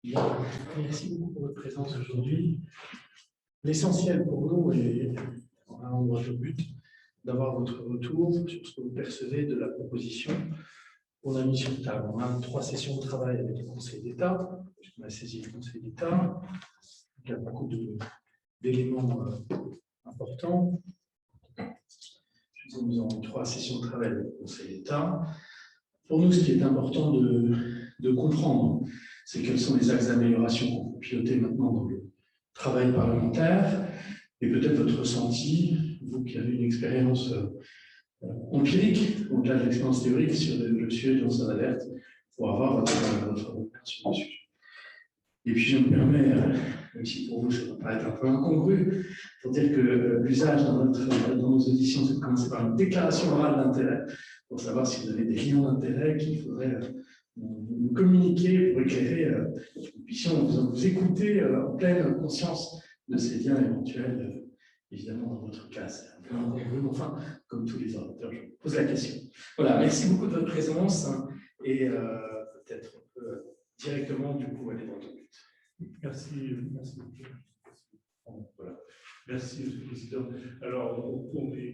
Bien, merci beaucoup pour votre présence aujourd'hui. L'essentiel pour nous, et on a droit au but, d'avoir votre retour sur ce que vous percevez de la proposition qu'on a mis sur table. On a 3 sessions de travail avec le Conseil d'État, puisqu'on a saisi le Conseil d'État. Il y a beaucoup d'éléments importants. Nous avons 3 sessions de travail avec le Conseil d'État. Pour nous, ce qui est important de comprendre, c'est quels sont les axes d'amélioration qu'on peut piloter maintenant dans le travail parlementaire, et peut-être votre ressenti, vous qui avez une expérience empirique, au-delà de l'expérience théorique, sur le sujet de lanceur d'alerte, pour avoir votre regard sur le sujet. Et puis je me permets, même si pour vous ça va paraître un peu incongru, pour dire que l'usage dans nos auditions, c'est de commencer par une déclaration orale d'intérêt, pour savoir si vous avez des liens d'intérêt qu'il faudrait nous communiquer pour éclairer, que nous puissions vous écouter en pleine conscience de ces liens éventuels. Évidemment, dans votre cas, c'est un peu incongru, mais enfin, comme tous les orateurs, je vous pose la question. Voilà, merci beaucoup de votre présence, et peut-être on peut directement, du coup, aller dans le but. Merci beaucoup. Voilà. Merci, M. le Président. Alors, au cours des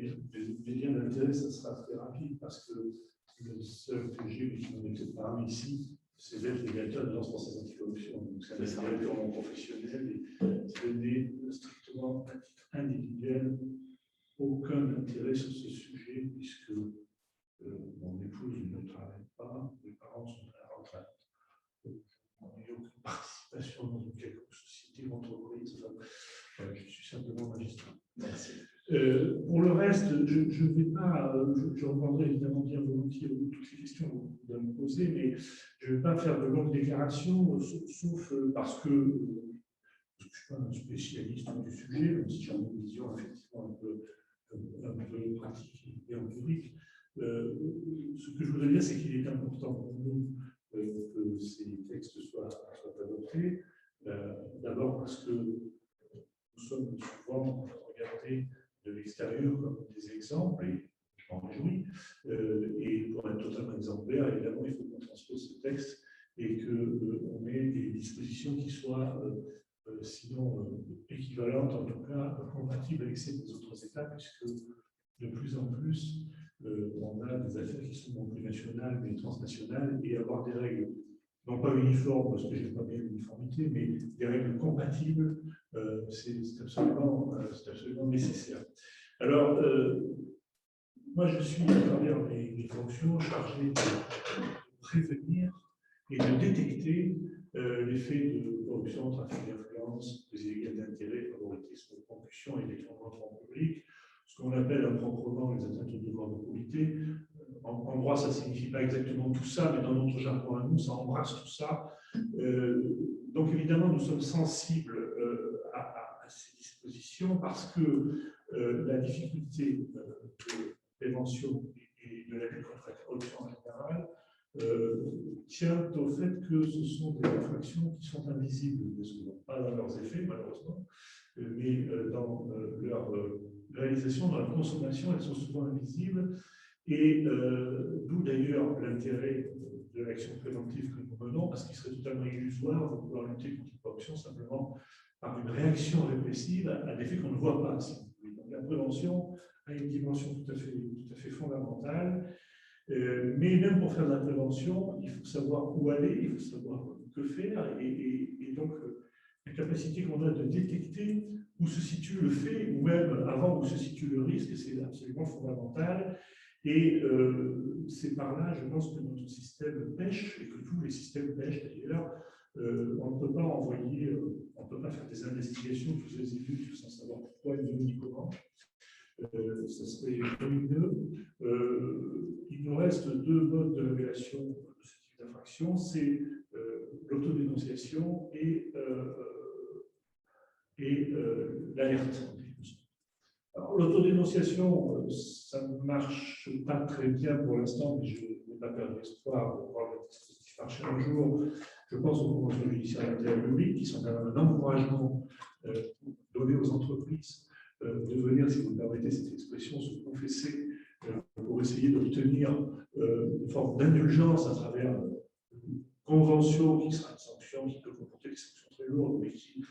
liens d'intérêt, ça sera très rapide parce que le seul que j'ai, mais qui n'en est peut-être pas un ici, c'est d'être le directeur de l'Agence française anticorruption. Donc, c'est un intérêt purement professionnel et c'est donné strictement à titre individuel aucun intérêt sur ce sujet puisque mon épouse ne travaille pas, mes parents sont à la retraite. On n'a aucune participation dans une quelconque société ou entreprise. Enfin, je suis simplement magistrat. Merci. Pour le reste, je ne vais pas, je répondrai évidemment bien volontiers à toutes les questions que vous allez me poser, mais je ne vais pas faire de longues déclarations, sauf parce que je ne suis pas un spécialiste du sujet, même si j'ai une vision effectivement un peu pratique et empirique. Ce que je voudrais dire, c'est qu'il est important pour nous que ces textes soient adoptés. D'abord parce que nous sommes souvent regardés de l'extérieur comme des exemples, et je m'en réjouis. Et pour être totalement exemplaire, évidemment, il faut qu'on transpose ce texte et qu'on ait des dispositions qui soient, sinon équivalentes, en tout cas compatibles avec celles des autres États, puisque de plus en plus, on a des affaires qui sont non plus nationales, mais transnationales, et avoir des règles, non pas uniformes, parce que je n'ai pas bien l'uniformité, mais des règles compatibles, c'est absolument nécessaire. Alors, moi, je suis, à travers mes fonctions, chargé de prévenir et de détecter les faits de corruption, trafic d'influence, des illégales d'intérêt, favoritisme, concussion et détournement de fonds publics, ce qu'on appelle improprement les atteintes au devoir de probité. En droit, ça ne signifie pas exactement tout ça, mais dans notre jargon à nous, ça embrasse tout ça. Donc, évidemment, nous sommes sensibles à ces dispositions parce que la difficulté de prévention et de la lutte contre la corruption en général tient au fait que ce sont des infractions qui sont invisibles, pas dans leurs effets, malheureusement, mais dans leur réalisation, dans leur consommation, elles sont souvent invisibles. Et d'où d'ailleurs l'intérêt de l'action préventive que nous menons, parce qu'il serait totalement illusoire de pouvoir lutter contre la corruption simplement par une réaction répressive à des faits qu'on ne voit pas. Si vous voulez. Donc, la prévention a une dimension tout à fait fondamentale. Mais même pour faire de la prévention, il faut savoir où aller, il faut savoir que faire, et donc la capacité qu'on a de détecter où se situe le fait, ou même avant où se situe le risque, c'est absolument fondamental. Et c'est par là, je pense, que notre système pêche, et que tous les systèmes pêchent d'ailleurs. On ne peut pas envoyer, on ne peut pas faire des investigations tous les élus sans savoir pourquoi ni comment. Ça serait lumineux. Il nous reste 2 modes de révélation de ce type d'infraction, c'est l'autodénonciation et l'alerte. Alors, l'autodénonciation, ça ne marche pas très bien pour l'instant, mais je n'ai pas perdu espoir de voir le dispositif marcher un jour. Je pense aux conventions judiciaires d'intérêt public, qui sont quand même un encouragement donné aux entreprises de venir, si vous me permettez cette expression, se confesser pour essayer d'obtenir une forme d'indulgence à travers une convention qui sera une sanction qui peut comporter des sanctions très lourdes, mais qui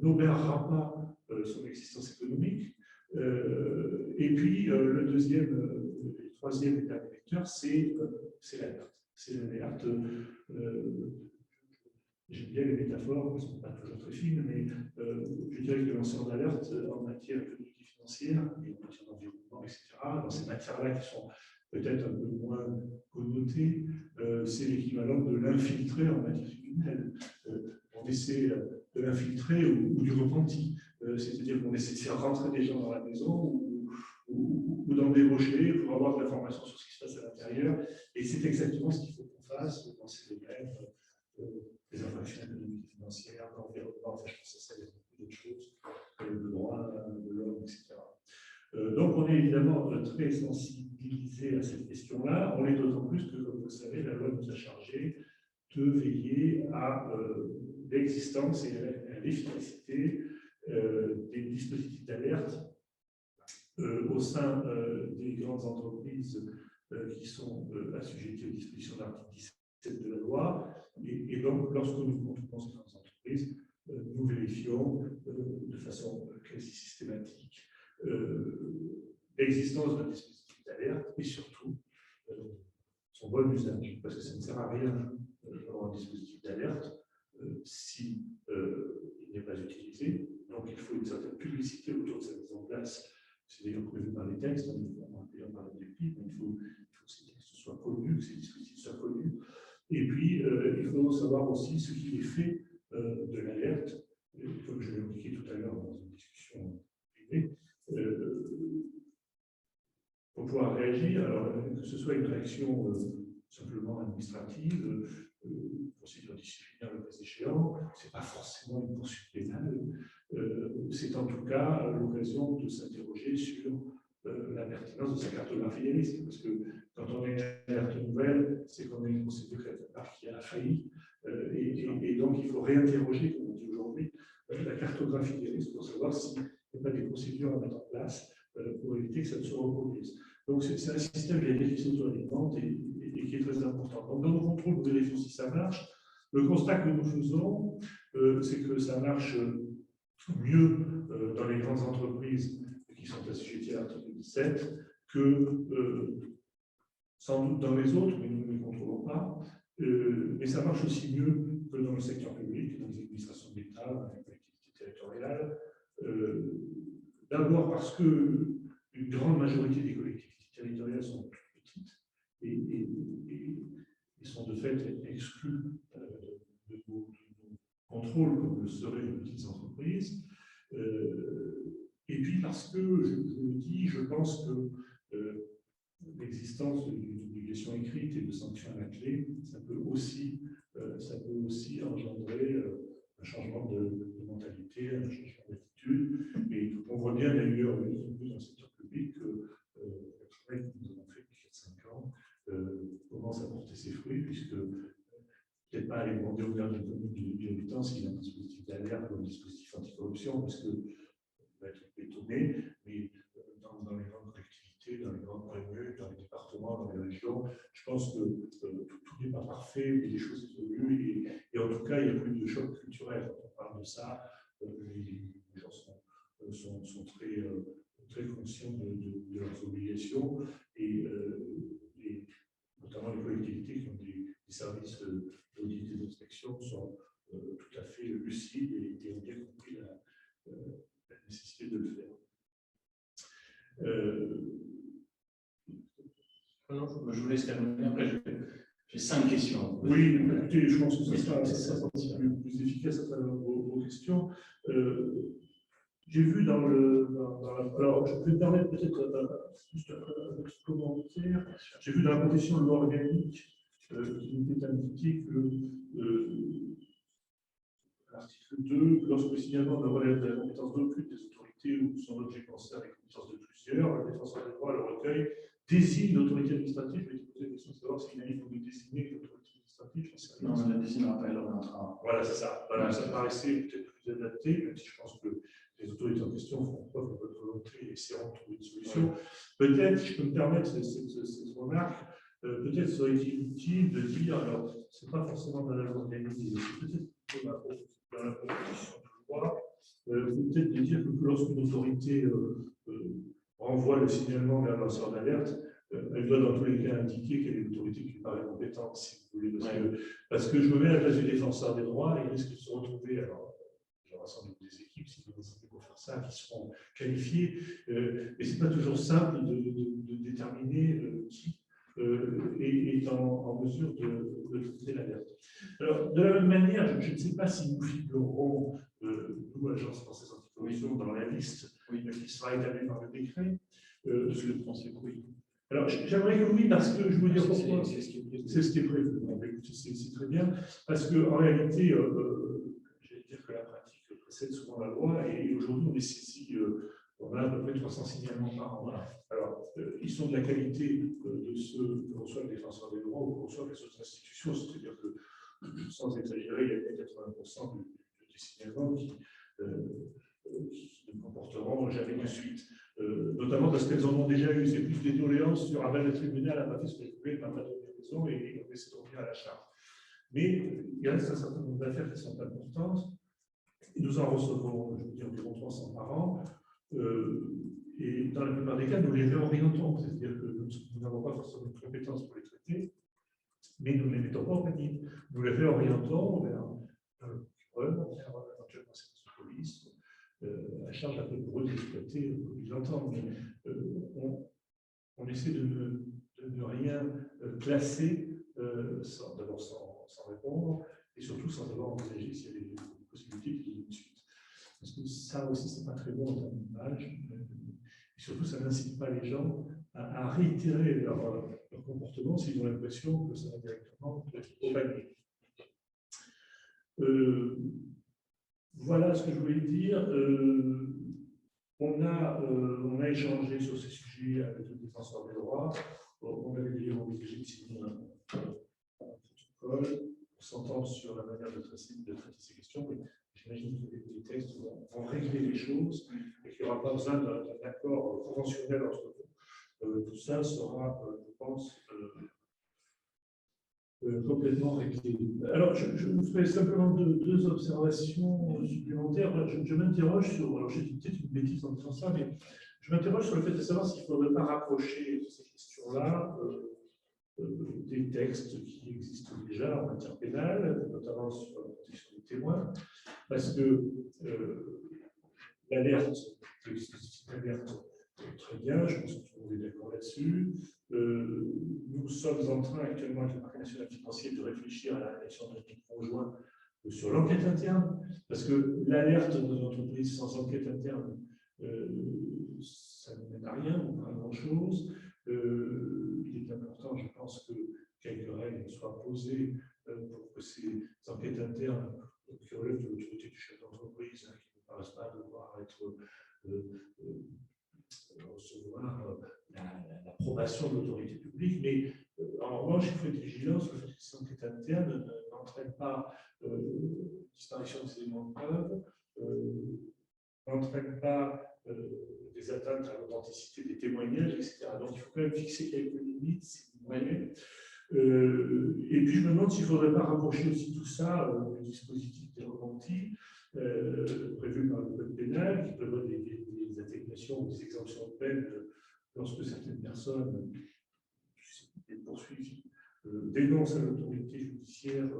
n'obérera pas son existence économique. Et puis, le troisième et dernier vecteur, c'est l'alerte. C'est l'alerte. J'aime bien les métaphores, elles ne sont pas toujours très fines, mais je dirais que le lanceur d'alerte en matière économique et financière, et en matière d'environnement, etc., dans ces matières-là qui sont peut-être un peu moins connotées, c'est l'équivalent de l'infiltré en matière criminelle. On essaie de l'infiltrer ou du repenti. C'est-à-dire qu'on essaie de faire rentrer des gens dans la maison ou d'en débaucher pour avoir de l'information sur ce qui se passe à l'intérieur. Et c'est exactement ce qu'il faut qu'on fasse dans ces domaines, des infractions économiques et financières, l'environnement, enfin, je pense que ça y a beaucoup d'autres choses, le droit de l'homme, etc. Donc on est évidemment très sensibilisé à cette question-là. On l'est d'autant plus que, comme vous le savez, la loi nous a chargé de veiller à l'existence et à l'efficacité des dispositifs d'alerte au sein des grandes entreprises qui sont assujetties aux dispositions de l'article 17 de la loi. Et donc, lorsque nous contrôlons ces grandes entreprises, nous vérifions de façon quasi systématique l'existence d'un dispositif d'alerte et surtout son bon usage. Parce que ça ne sert à rien d'avoir un dispositif d'alerte si il n'est pas utilisé. Donc, il faut une certaine publicité autour de sa mise en place. C'est d'ailleurs prévu par les textes, on va d'ailleurs parler des PIB, mais il faut que ces textes soient connus, que ces dispositifs soient connus. Et puis, il faut savoir aussi ce qui est fait de l'alerte, comme je l'ai indiqué tout à l'heure dans une discussion privée, pour pouvoir réagir, alors que ce soit une réaction simplement administrative, procédure disciplinaire le cas échéant, ce n'est pas forcément une poursuite pénale, c'est en tout cas l'occasion de s'interroger sur la pertinence de sa cartographie des risques, parce que quand on a une alerte nouvelle, c'est qu'on a une procédure quelque part qui a failli, et donc il faut réinterroger, comme on dit aujourd'hui, la cartographie des risques pour savoir s'il n'y a pas des procédures à mettre en place pour éviter que ça ne se reproduise. Donc c'est un système qui s'auto-alimente et qui est très important. Donc dans nos contrôles, nous vérifions si ça marche. Le constat que nous faisons, c'est que ça marche mieux dans les grandes entreprises qui sont assujetties à l'article 17 que sans doute dans les autres, mais nous ne les contrôlons pas. Mais ça marche aussi mieux que dans le secteur public, dans les administrations de l'État, dans les collectivités territoriales. D'abord parce que une grande majorité des collectivités territoriales sont toutes petites et sont de fait exclues de nos contrôles comme le seraient les petites entreprises. Et puis parce que, je le dis, je pense que l'existence d'une obligation écrite et de sanctions à la clé, ça peut aussi engendrer un changement de mentalité, un changement d'attitude. Et on voit bien d'ailleurs, dans le secteur public, que le travail que nous avons fait depuis 4-5 ans commence à porter ses fruits, puisque peut-être pas aller demander au maire d'une commune de l'habitant s'il y a un dispositif d'alerte ou un dispositif anticorruption, parce que on va être étonné, mais dans les grandes collectivités, dans les grandes communes, dans les départements, dans les régions, je pense que tout n'est pas parfait, mais les choses évoluent, et en tout cas, il n'y a plus de choc culturel. Quand on parle de ça, les gens sont très conscients de leurs obligations, et notamment les collectivités qui ont des services d'audit et d'inspection sont tout à fait lucides et ont bien compris la nécessité de le faire. Je vous laisse terminer. Après, j'ai 5 questions. Oui, écoutez, je pense que ça sera plus efficace à travers vos questions. J'ai vu dans alors, je vais me permettre peut-être juste un petit commentaire. J'ai vu dans la profession de loi organique qu'il était indiqué que l'article 2, lorsque le signalement ne relève de la compétence d'aucune des autorités ou son objet concerne les compétences de plusieurs, le défenseur des droits, le recueil, désigne l'autorité administrative. Je vais te poser la question de savoir s'il a faut désigner l'autorité administrative. Non, on ne la désignera pas, elle reviendra. Voilà, c'est ça. Voilà, ça paraissait peut-être plus adapté, même si je pense que les autorités en question feront preuve de votre volonté et essaieront de trouver une solution. Peut-être, je peux me permettre cette remarque, peut-être serait-il utile de dire, alors, ce n'est pas forcément dans la loi organique, c'est peut-être dans la proposition de loi, peut-être de dire que lorsqu'une autorité renvoie le signalement vers un lanceur d'alerte, elle doit dans tous les cas indiquer quelle est l'autorité qui lui paraît compétente, si vous voulez, parce que je me mets à la place du défenseur des droits et risque de se retrouver, alors je rassemble des équipes, si vous décidez pour faire ça, qui seront qualifiées, mais ce n'est pas toujours simple de déterminer qui est en mesure de traiter l'alerte. Alors, de la même manière, je ne sais pas si nous figurerons, nous, Agence française anticorruption, dans la liste qui sera établie par le décret. Je le pense, oui. Alors, j'aimerais que oui, parce que je veux dire pourquoi. C'est ce qui est prévu. C'est ce qui est prévu. Bon, écoutez, c'est très bien, parce qu'en réalité, j'allais dire que la pratique précède souvent la loi, et aujourd'hui, on est saisi, on a à peu près 300 signalements par an. Voilà. Alors, ils sont de la qualité de ceux que reçoit le défenseur des droits ou que reçoivent les autres institutions, c'est-à-dire que, sans exagérer, il y a 80% des signalements qui ne comporteront jamais de suite. Notamment parce qu'elles en ont déjà eu. C'est plus des doléances sur le tribunal n'a pas fait ce que je voulais, n'a pas donné raison et on essaie de revenir à la charge. Mais il reste un certain nombre d'affaires qui sont importantes. Et nous en recevons, je vous dis, environ 300 par an. Et dans la plupart des cas, nous les réorientons. C'est-à-dire que nous n'avons pas forcément de compétences pour les traiter, mais nous ne les mettons pas en panier. Nous les réorientons vers le procureur, vers éventuellement service de police. À charge après pour eux d'exploiter, ils l'entendent, mais on essaie de ne rien classer d'abord sans répondre et surtout sans avoir envisagé s'il y a des possibilités qu'il y ait une suite. Parce que ça aussi, c'est pas très bon en termes d'image. Et surtout, ça n'incite pas les gens à réitérer leur comportement s'ils ont l'impression que ça va directement au panier. Voilà ce que je voulais dire. On a échangé sur ces sujets avec le défenseur des droits. On avait d'ailleurs obligé de signer un protocole pour s'entendre sur la manière de traiter ces questions. Mais j'imagine que les textes vont régler les choses et qu'il n'y aura pas besoin d'un accord conventionnel entre nous. Tout ça sera, je pense, complètement réglé. Alors, je vous ferai simplement deux observations supplémentaires. Je m'interroge sur, alors j'ai dit peut-être une bêtise en disant ça, mais je m'interroge sur le fait de savoir s'il ne faudrait pas rapprocher ces questions-là des textes qui existent déjà en matière pénale, notamment sur la protection des témoins, parce que l'alerte, l'alerte, très bien, je pense que tout le monde est d'accord là-dessus. Nous sommes en train actuellement avec le Parquet national financier de réfléchir à la rédaction d'un article conjoint sur l'enquête interne, parce que l'alerte dans une entreprise sans enquête interne, ça ne mène à rien, ou pas à grand-chose. Il est important, je pense, que quelques règles soient posées pour que ces enquêtes internes qui relèvent de l'autorité du chef d'entreprise, qui ne paraissent pas devoir recevoir l'approbation de l'autorité publique, mais en revanche, il faut être vigilant sur le fait que ces enquêtes internes n'entraînent pas disparition des éléments de preuve, n'entraînent pas des atteintes à l'authenticité des témoignages, etc. Donc il faut quand même fixer quelques limites, si vous voulez. Et puis je me demande s'il ne faudrait pas rapprocher aussi tout ça du dispositif des repentis prévu par le code pénal, qui prévoit des atténuations ou des exemptions de peine lorsque certaines personnes poursuivies dénoncent à l'autorité judiciaire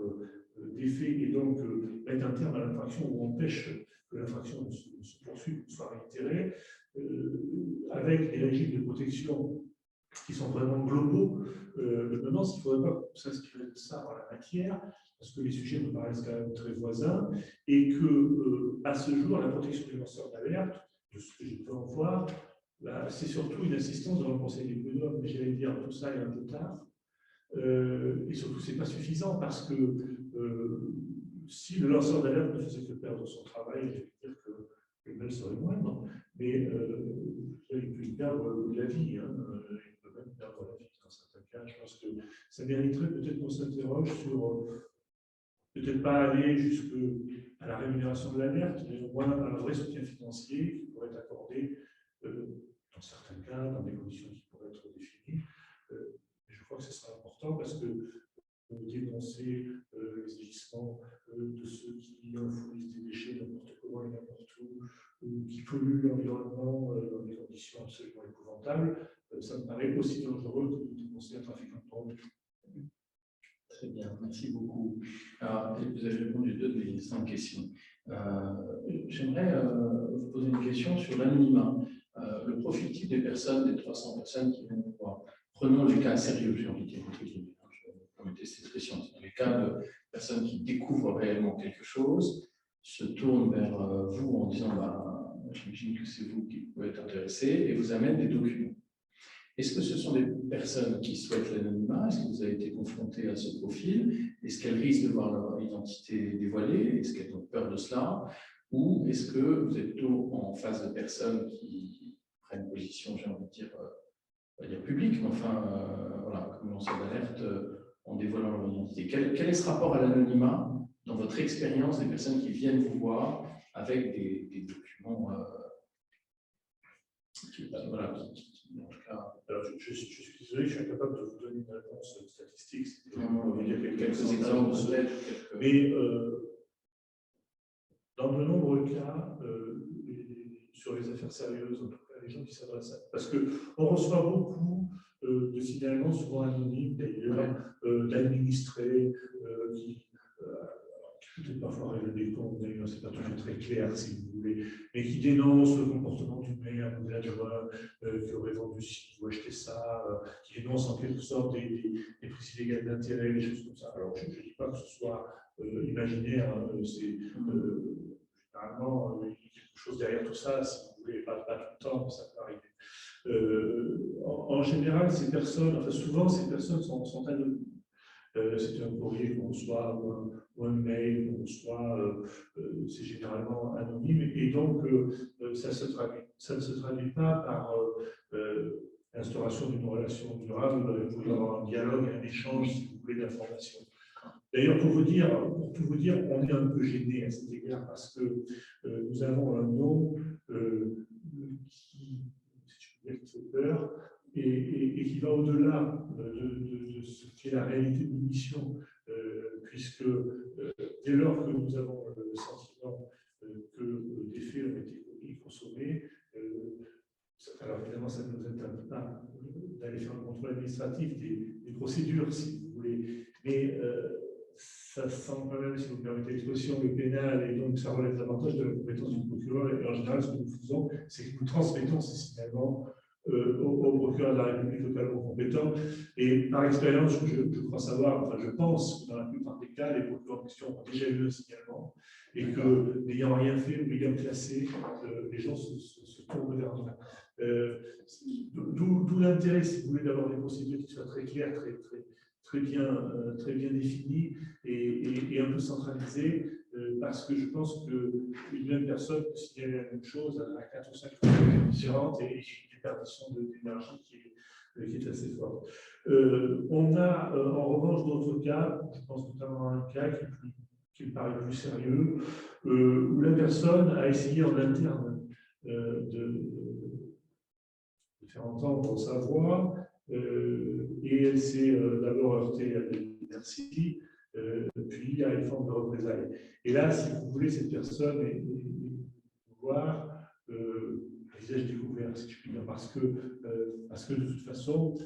des faits et donc mettent un terme à l'infraction ou empêchent que l'infraction ne se poursuive ou soit réitérée, avec des régimes de protection qui sont vraiment globaux. Je me demande s'il ne faudrait pas s'inspirer de ça dans la matière, parce que les sujets me paraissent quand même très voisins, et que, à ce jour, la protection des lanceurs d'alerte, de ce que j'ai pu en voir, c'est surtout une assistance devant le Conseil des prud'hommes, mais j'allais dire tout ça est un peu tard. Et surtout, ce n'est pas suffisant, parce que si le lanceur d'alerte ne faisait que perdre son travail, j'allais dire que le mal serait moindre, mais il peut y perdre la vie, hein, il peut même perdre la vie dans certains cas. Je pense que ça mériterait peut-être qu'on s'interroge sur peut-être pas aller jusqu'à la rémunération de l'alerte, mais au moins un vrai soutien financier qui pourrait être accordé dans certains cas, dans des conditions qui pourraient être définies. Je crois que ce sera important parce que dénoncer les agissements de ceux pollue l'environnement dans des conditions absolument épouvantables, ça me paraît aussi dangereux que de dénoncer un trafiquant de drogue. Très bien, merci beaucoup. Alors, vous avez répondu à 2 des 5 questions. J'aimerais vous poser une question sur l'anonymat. Le profil type des personnes, des 300 personnes qui viennent nous voir. Prenons les cas sérieux, j'ai envie de dire, entre guillemets. Je vais permettre cette expression. Les cas de personnes qui découvrent réellement quelque chose, se tournent vers vous en disant bah, j'imagine que c'est vous qui pouvez être intéressé et vous amènent des documents. Est-ce que ce sont des personnes qui souhaitent l'anonymat? Est-ce que vous avez été confronté à ce profil? Est-ce qu'elles risquent de voir leur identité dévoilée? Est-ce qu'elles ont peur de cela? Ou est-ce que vous êtes plutôt en face de personnes qui prennent position, j'ai envie de dire, on va dire publique, mais enfin, voilà, comme lanceur d'alerte, en dévoilant leur identité? Quel est ce rapport à l'anonymat dans votre expérience des personnes qui viennent vous voir avec des documents voilà, en tout cas, alors, je suis désolé, je suis incapable de vous donner une réponse statistique. il y a quelques exemples peut-être. Mais dans de nombreux cas, sur les affaires sérieuses, en tout cas, les gens qui s'adressent à... Parce qu'on reçoit beaucoup de signalements, souvent anonymes d'ailleurs, d'administrés qui peut-être parfois règlent des comptes, d'ailleurs, c'est pas toujours très clair si vous voulez, mais qui dénoncent le comportement du maire ou de l'adjoint qui aurait vendu ci ou acheté ça, qui dénoncent en quelque sorte des prises illégales d'intérêt, des choses comme ça. Alors, je ne dis pas que ce soit imaginaire, hein, c'est généralement il y a quelque chose derrière tout ça, si vous voulez, pas tout le temps, mais ça peut arriver. En général, ces personnes, enfin souvent, ces personnes sont anonymes. C'est un courrier qu'on reçoit ou un mail qu'on reçoit, c'est généralement anonyme et donc ça ne se traduit pas par l'instauration d'une relation durable. Il faut y avoir un dialogue, un échange, si vous voulez, d'informations. D'ailleurs, pour tout vous dire, on est un peu gêné à cet égard parce que nous avons un nom qui, si je peux dire, qui fait peur et qui va au-delà de ce qu'est la réalité de l'émission, puisque dès lors que nous avons le sentiment que des faits ont été consommés, alors évidemment, ça ne nous interdit pas d'aller faire un contrôle administratif des procédures, si vous voulez, mais ça sent quand même, si vous me permettez l'expression, le pénal, et donc ça relève davantage de la compétence du procureur. Et en général, ce que nous faisons, c'est que nous transmettons ces signalements au procureur de la République localement compétent. Et par expérience, je crois savoir, enfin je pense que dans la plupart des cas, les procureurs en question ont déjà eu un signalement et que, n'ayant rien fait ou ayant classé, les gens se tournent vers nous. D'où l'intérêt, si vous voulez, d'avoir des procédures qui soient très claires, très bien définies et un peu centralisées, parce que je pense qu'une même personne peut signaler la même chose à 4 ou 5 personnes différentes et une déperdition d'énergie qui est assez forte. On a en revanche d'autres cas, je pense notamment à un cas qui me paraît plus sérieux, où la personne a essayé en interne de faire entendre sa voix, et elle s'est d'abord heurtée à des inerties, puis à une forme de représailles. Et là, si vous voulez, cette personne est voir un visage découvert, si je puis dire, parce que de toute façon,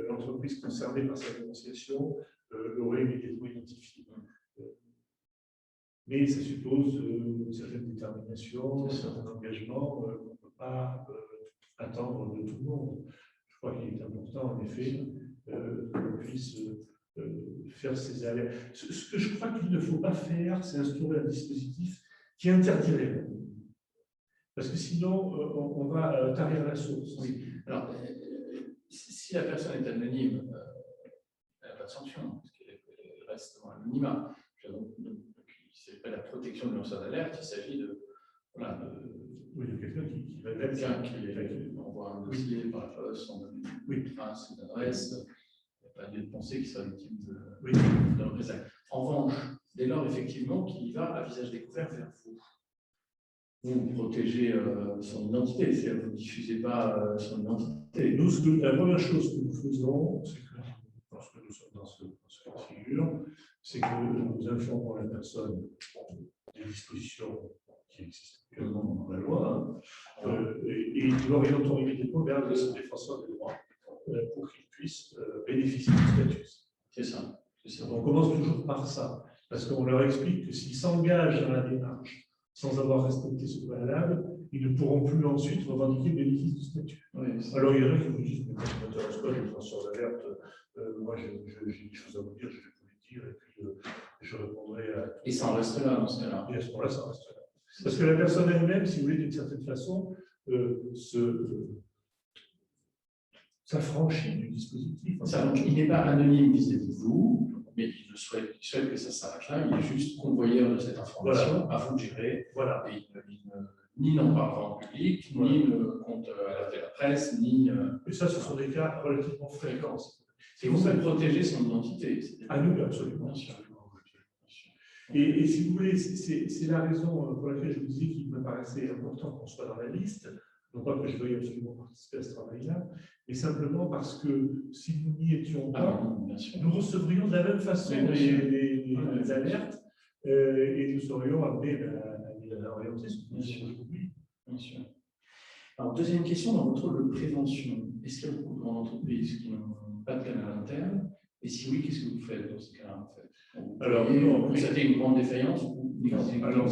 l'entreprise concernée par sa dénonciation l'aurait immédiatement identifié. Mais ça suppose une certaine détermination, un certain engagement qu'on ne peut pas attendre de tout le monde. Je crois qu'il est important, en effet, qu'on puisse faire ces alertes. Ce que je crois qu'il ne faut pas faire, c'est instaurer un dispositif qui interdirait l'anonymat. Parce que sinon, on va tarir la source. Oui. Alors, si la personne est anonyme, elle n'a pas de sanction, parce qu'elle reste dans l'anonymat. Ce n'est pas la protection de lanceur d'alerte, il s'agit de quelqu'un qui révèle quelqu'un qui envoie un dossier par la poste, on donne une trace, une adresse. Il n'y a pas lieu de penser qu'il soit victime de représailles. En revanche, dès lors, effectivement, qu'il va à visage découvert vers vous. Vous protégez son identité, c'est-à-dire vous ne diffusez pas son identité. Nous, la première chose que nous faisons, c'est que lorsque nous sommes dans ce cas de figure, c'est que nous informons la personne des dispositions qui existent actuellement dans la loi, et nous l'orientons immédiatement vers le défenseur des droits pour qu'il puisse bénéficier du statut. C'est ça. On commence toujours par ça, parce qu'on leur explique que s'ils s'engagent dans la démarche sans avoir respecté ce préalable, ils ne pourront plus ensuite revendiquer le bénéfice du statut. Oui, alors, il y en a qui vous disent, mais moi, ça ne m'intéresse pas, les lanceurs d'alerte, moi, j'ai des choses à vous dire, je vais vous les dire, et puis je répondrai à... Et ça en reste là, dans ce cas-là. Et à ce moment-là, ça reste là. Parce que la personne elle-même, si vous voulez, d'une certaine façon, s'affranchit du dispositif. Donc, il n'est pas anonyme vis-à-vis de vous, mais il souhaite que ça s'arrête là. Il est juste convoyeur de cette information, à vous de gérer. Voilà. Et ni n'en parlera en public, ni ne compte alerter la presse, ni. Et ça, ce sont des cas relativement fréquents. Et vous faites protéger son identité. À nous, absolument. Bien sûr. Et si vous voulez, c'est la raison pour laquelle je vous disais qu'il me paraissait important qu'on soit dans la liste. Non pas que je veuille absolument participer à ce travail-là, mais simplement parce que si nous n'y étions pas, nous recevrions de la même façon les alertes et nous serions amenés à orienter ce que nous sommes aujourd'hui. Bien sûr. Alors, deuxième question, dans votre rôle de prévention, est-ce qu'il y a beaucoup de grandes entreprises qui n'ont pas de canal interne? Et si oui, qu'est-ce que vous faites dans ce cas-là, en fait? Alors, vous constatez une grande défaillance ou alors,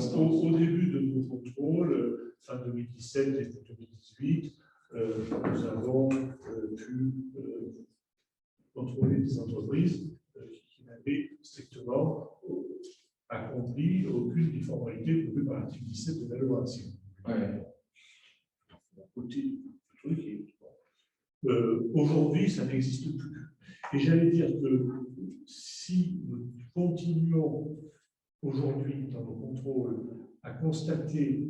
au début de nos contrôles, fin 2017 et 2018, nous avons pu contrôler des entreprises qui n'avaient strictement accompli aucune des formalités prévues par l'article 17 de la loi. Aujourd'hui, ça n'existe plus. Et j'allais dire que si nous continuons aujourd'hui dans nos contrôles à constater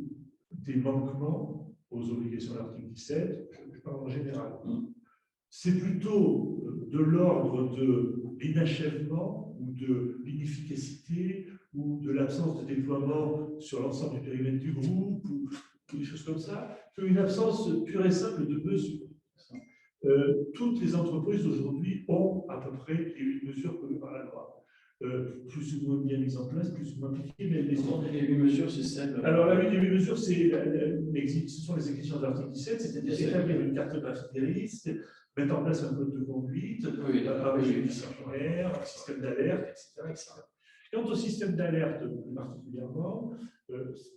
des manquements aux obligations de l'article 17, je parle en général, c'est plutôt de l'ordre de l'inachèvement ou de l'inefficacité ou de l'absence de déploiement sur l'ensemble du périmètre du groupe ou des choses comme ça, qu'une absence pure et simple de mesures. Toutes les entreprises aujourd'hui ont à peu près les mesures prévues par la loi. Plus ou moins bien mises en place, plus ou moins appliquées, mais les autres. Les 8 mesures, c'est celle. Alors, la 8 mesures, ce sont les exigences de l'article 17, c'est-à-dire établir une cartographie des risques, mettre en place un code de conduite, un régime disciplinaire, un système d'alerte, etc. Quant au système d'alerte, plus particulièrement,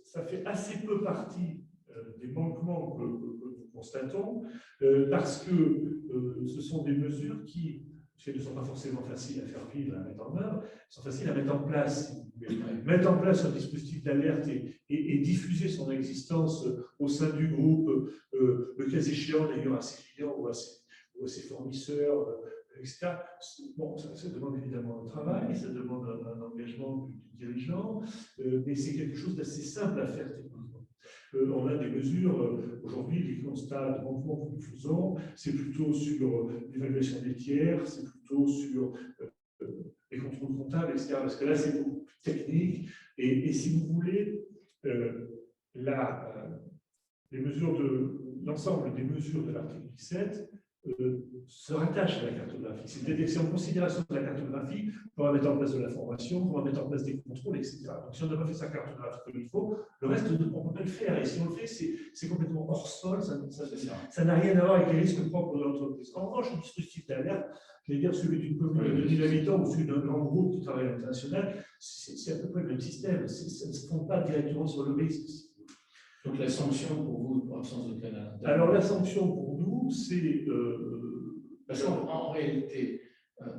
ça fait assez peu partie des manquements que nous constatons, parce que ce sont des mesures qui ne sont pas forcément faciles à faire vivre, à mettre en œuvre, sont faciles à mettre en place. Mettre en place un dispositif d'alerte et diffuser son existence au sein du groupe, le cas échéant d'ailleurs à ses clients ou à ses fournisseurs, etc. Bon, ça demande évidemment un travail, ça demande un engagement du dirigeant, mais c'est quelque chose d'assez simple à faire techniquement. On a des mesures, aujourd'hui, les constats de manquement que nous faisons, c'est plutôt sur l'évaluation des tiers, c'est plutôt sur les contrôles comptables, etc. Parce que là, c'est beaucoup plus technique. Et si vous voulez, l'ensemble des mesures de l'article 17 se rattachent à la cartographie. C'est-à-dire que c'est en considération de la cartographie qu'on va mettre en place de la formation, qu'on va mettre en place des contrôles, etc. Donc, si on n'a pas fait sa cartographie comme il faut, le reste, on ne peut pas le faire. Et si on le fait, c'est complètement hors sol, ça n'a rien à voir avec les risques propres de l'entreprise. En revanche, le dispositif d'alerte, je vais dire celui d'une commune de 2000 habitants ou celui d'un grand groupe qui travaille à l'international, c'est à peu près le même système. Ça ne se fonde pas directement sur le risque. Donc la sanction pour vous, pour absence de canal interne. Alors la sanction pour nous, c'est... Parce qu'en réalité,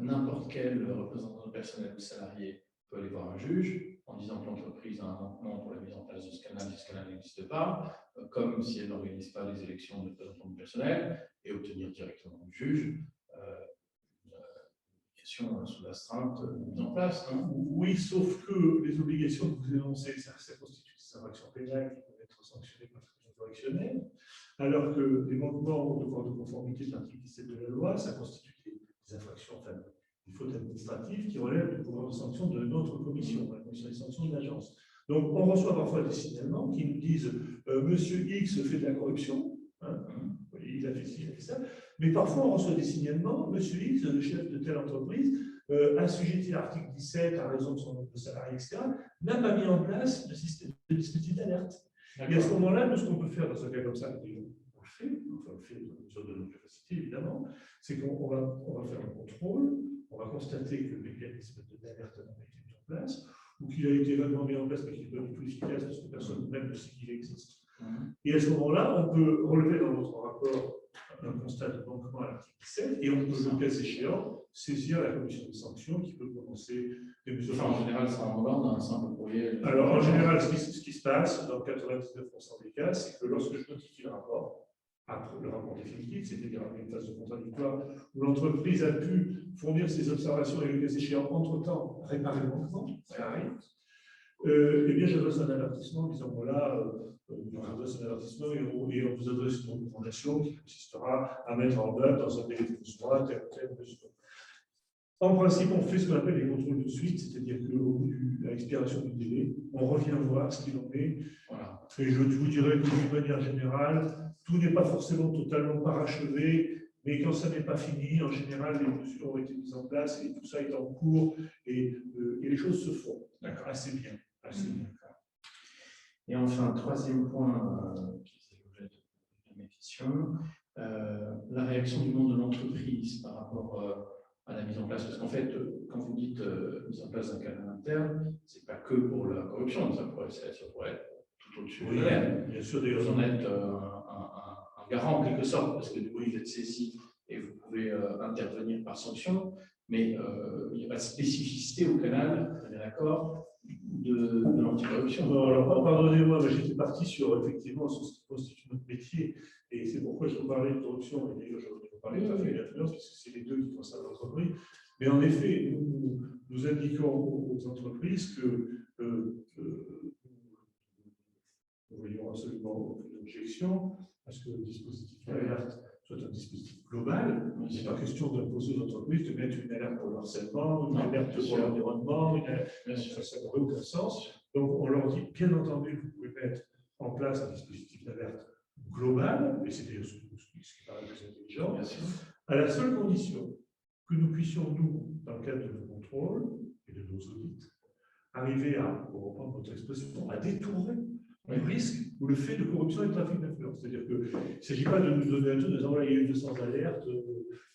n'importe quel représentant de personnel ou salarié peut aller voir un juge en disant que l'entreprise a un manquement pour la mise en place de ce canal si ce canal n'existe pas, comme si elle n'organise pas les élections de représentants du personnel, et obtenir directement du juge une sous l'astreinte mise en place. Oui, sauf que les obligations que vous énoncez, ça constitue des infractions pénales qui peuvent être sanctionnées par tribunal correctionnel, alors que les manquements au devoir de conformité de l'article 17 de la loi, ça constitue des infractions, enfin, des fautes administratives qui relèvent du pouvoir de sanction de notre commission, la commission des sanctions de l'agence. Donc, on reçoit parfois des signalements qui nous disent Monsieur X fait de la corruption, hein, il a fait ci, il a fait ça, mais parfois on reçoit des signalements Monsieur X, le chef de telle entreprise, assujetti à l'article 17 à raison de son nombre de salariés, etc., n'a pas mis en place de dispositif d'alerte. Et à ce moment-là, nous, ce qu'on peut faire dans un cas comme ça, on le fait, enfin, on le fait dans la mesure de nos capacités, évidemment, c'est qu'on va faire un contrôle, on va constater que le mécanisme d'alerte n'a pas été mis en place, ou qu'il a été vaguement mis en place, mais qu'il n'est pas du tout efficace, parce que personne même ne sait qu'il existe. Et à ce moment-là, on peut relever dans notre rapport un constat de manquement à l'article 17, et on peut, le cas échéant, saisir la commission de sanctions qui peut prononcer des mesures. Enfin, en général, ça engorde un simple courrier. Alors, en général, ce qui se passe, dans 99% des cas, c'est que lorsque je notifie le rapport, après le rapport définitif, c'est-à-dire après une phase de contradictoire, où l'entreprise a pu fournir ses observations et le cas échéant, entre-temps, réparer le manquement, ça arrive, eh bien, j'adresse un avertissement en disant, voilà, on adresse un avertissement et on vous adresse une recommandation qui consistera à mettre en œuvre dans un délai de 12 mois telle mesure. En principe, on fait ce qu'on appelle les contrôles de suite, c'est-à-dire qu'au bout de l'expiration du délai, on revient voir ce qu'il en est. Voilà. Et je vous dirais que d'une manière générale, tout n'est pas forcément totalement parachevé, mais quand ça n'est pas fini, en général, les mesures ont été mises en place et tout ça est en cours et les choses se font. D'accord, assez bien. Assez bien. Et enfin, troisième point qui est l'objet de mes questions, la réaction du monde de l'entreprise par rapport à la mise en place. Parce qu'en fait, quand vous dites mise en place d'un canal interne, ce n'est pas que pour la corruption, ça pourrait être tout au-dessus. Oui, bien sûr, vous en êtes un garant en quelque sorte, parce que du coup, vous êtes saisi et vous pouvez intervenir par sanction, mais il n'y a pas de spécificité au canal, on est d'accord, de l'anticorruption. Alors, pardonnez-moi, mais j'étais parti sur effectivement sur ce qui constitue notre métier, et c'est pourquoi je vous parlais de corruption, et d'ailleurs je vous parlais de trafic d'influence, puisque c'est les deux qui concernent l'entreprise. Mais en effet, nous indiquons aux entreprises que nous voyons absolument aucune objection à ce que le dispositif d'alerte soit un dispositif global. Il n'est pas question d'imposer aux entreprises de mettre une alerte pour le harcèlement, une alerte pour l'environnement, ça n'aurait aucun sens. Donc on leur dit, bien entendu, vous pouvez mettre en place un dispositif d'alerte global, et c'est d'ailleurs ce qui paraît plus intelligent, à la seule condition que nous puissions, nous, dans le cadre de nos contrôles et de nos audits, arriver à, pour reprendre votre expression, à détourner le risque ou le fait de corruption et de trafic d'influence. C'est-à-dire qu'il ne s'agit pas de nous donner un truc, de dire voilà, il y a eu 200 alertes.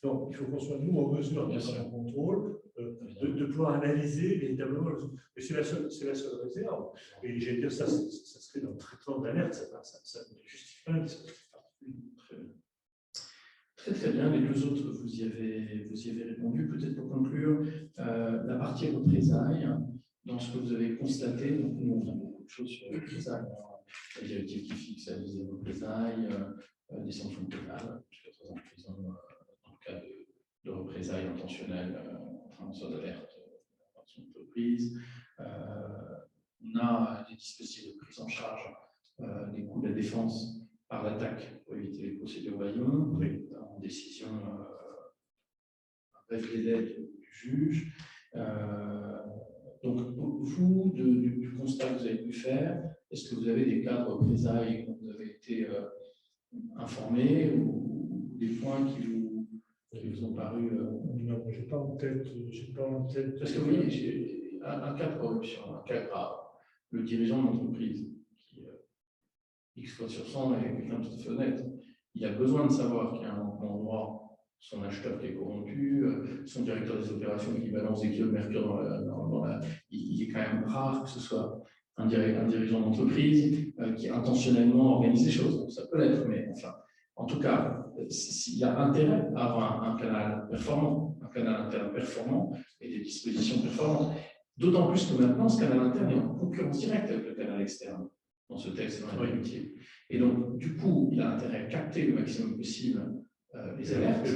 Non, il faut qu'on soit, nous, en mesure, dans un contrôle, de pouvoir analyser véritablement. Et c'est la seule réserve. Et j'allais dire, ça serait dans le traitement d'alerte, ça ne justifie pas un dispositif particulier. Très bien, les deux autres, vous y avez répondu. Peut-être pour conclure, la partie représailles, dans ce que vous avez constaté, donc nous on a beaucoup de choses sur les représailles, la directive qui fixe la visée de représailles, des sanctions pénales, jusqu'à 3 ans de prison dans le cas de représailles intentionnelles, enfin, soit d'alerte par son entreprise. On a des dispositifs de prise en charge des coûts de la défense par l'attaque pour éviter les procédures bâillons, en décision bref délai du juge. Donc, vous, du constat que vous avez pu faire, est-ce que vous avez des cas de représailles dont vous avez été informés ou des points qui vous ont paru Non, je n'ai pas en tête. Parce que vous voyez, j'ai un cas de corruption, un cas grave. Le dirigeant de l'entreprise, qui X fois sur 100 est quelqu'un de tout à fait honnête, il a besoin de savoir qu'il y a un manquement au droit. Son acheteur qui est corrompu, son directeur des opérations qui balance des kilos de mercure il est quand même rare que ce soit un dirigeant d'entreprise qui intentionnellement organise les choses. Ça peut l'être, mais enfin, en tout cas, il y a intérêt à avoir un canal performant, un canal interne performant et des dispositions performantes. D'autant plus que maintenant, ce canal interne est en concurrence directe avec le canal externe dans ce texte dans la métier. Et donc, du coup, il a intérêt à capter le maximum possible les alertes,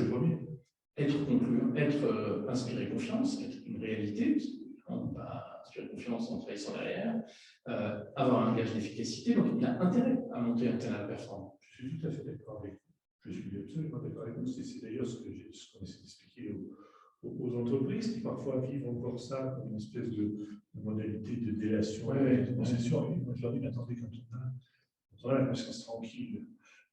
être concluant, être inspiré confiance, être une réalité, parce qu'on ne peut pas inspirer confiance en trahissant derrière, avoir un gage d'efficacité, donc il a intérêt à monter un canal performant. Je suis tout à fait d'accord avec vous. Je suis absolument d'accord avec vous. C'est d'ailleurs ce qu'on essaie d'expliquer aux entreprises qui parfois vivent encore ça comme une espèce de modalité de délation, de concession. Moi, je leur dis, mais attendez, quand on a la conscience tranquille,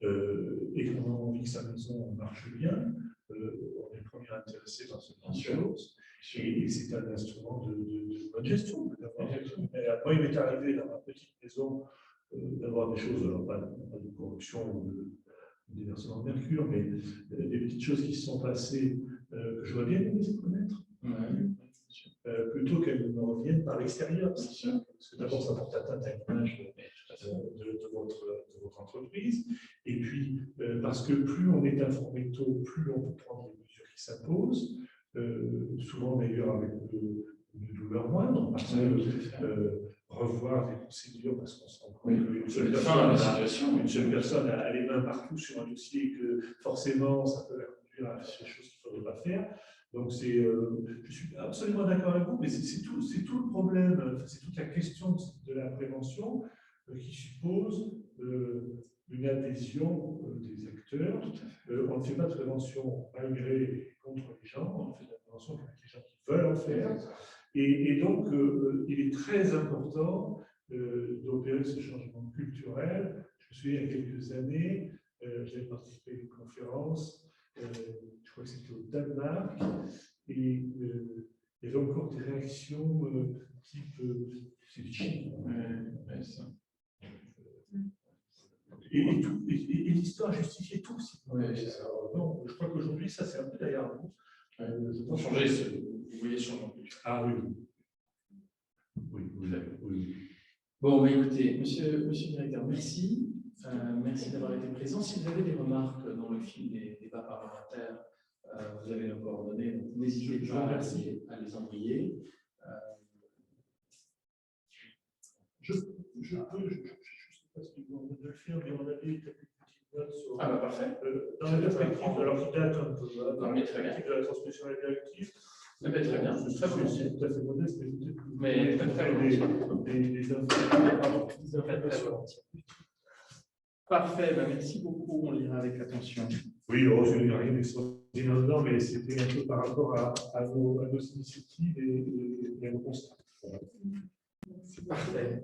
et qu'on a envie que sa maison marche bien, on est le premier intéressé dans ce genre de choses. Et c'est un instrument de bonne gestion. Moi, il m'est arrivé dans ma petite maison d'avoir des choses, alors pas de corruption déversement de mercure, mais des petites choses qui se sont passées que j'aurais bien aimé connaître. Plutôt qu'elles me reviennent par l'extérieur. Parce que d'abord, ça porte atteinte à l'image de votre entreprise. Et puis, parce que plus on est informé tôt, plus on peut prendre les mesures qui s'imposent, souvent d'ailleurs avec une douleur moindre, parce que revoir des procédures, parce qu'on se rend compte qu'une seule personne a les mains partout sur un dossier, que forcément, ça peut la conduire à faire des choses qu'il ne faudrait pas faire. Donc, je suis absolument d'accord avec vous, mais c'est tout le problème, c'est toute la question de la prévention qui suppose une adhésion des acteurs. On ne fait pas de prévention malgré et contre les gens, on fait de la prévention avec les gens qui veulent en faire. Et donc, il est très important d'opérer ce changement culturel. Je me souviens, il y a quelques années, j'avais participé à une conférence. Je crois que c'était au Danemark, et il y avait encore des réactions type c'est du chien. Et l'histoire justifiait tout. Non, je crois qu'aujourd'hui, ça c'est un peu derrière nous. Vous voyez changement culturel. Ah oui. Oui. Bon, bah, écoutez, monsieur le directeur, merci. Merci d'avoir été présent. Si vous avez des remarques dans le fil des débats parlementaires, vous avez nos coordonnées, donc n'hésitez pas à les envoyer. Je ne sais pas si vous de le faire, mais on avait quelques petites notes sur. Ah, bah parfait. Dans la perspective, alors qui date un peu, dans la perspective de la transmission de la directive. Très bien. C'est tout à fait modeste, mais peut-être des informations. Parfait, merci beaucoup, on lira avec attention. Oui, il n'y a rien d'extraordinaire dedans, mais c'était un peu par rapport à nos initiatives et à nos constats. Parfait.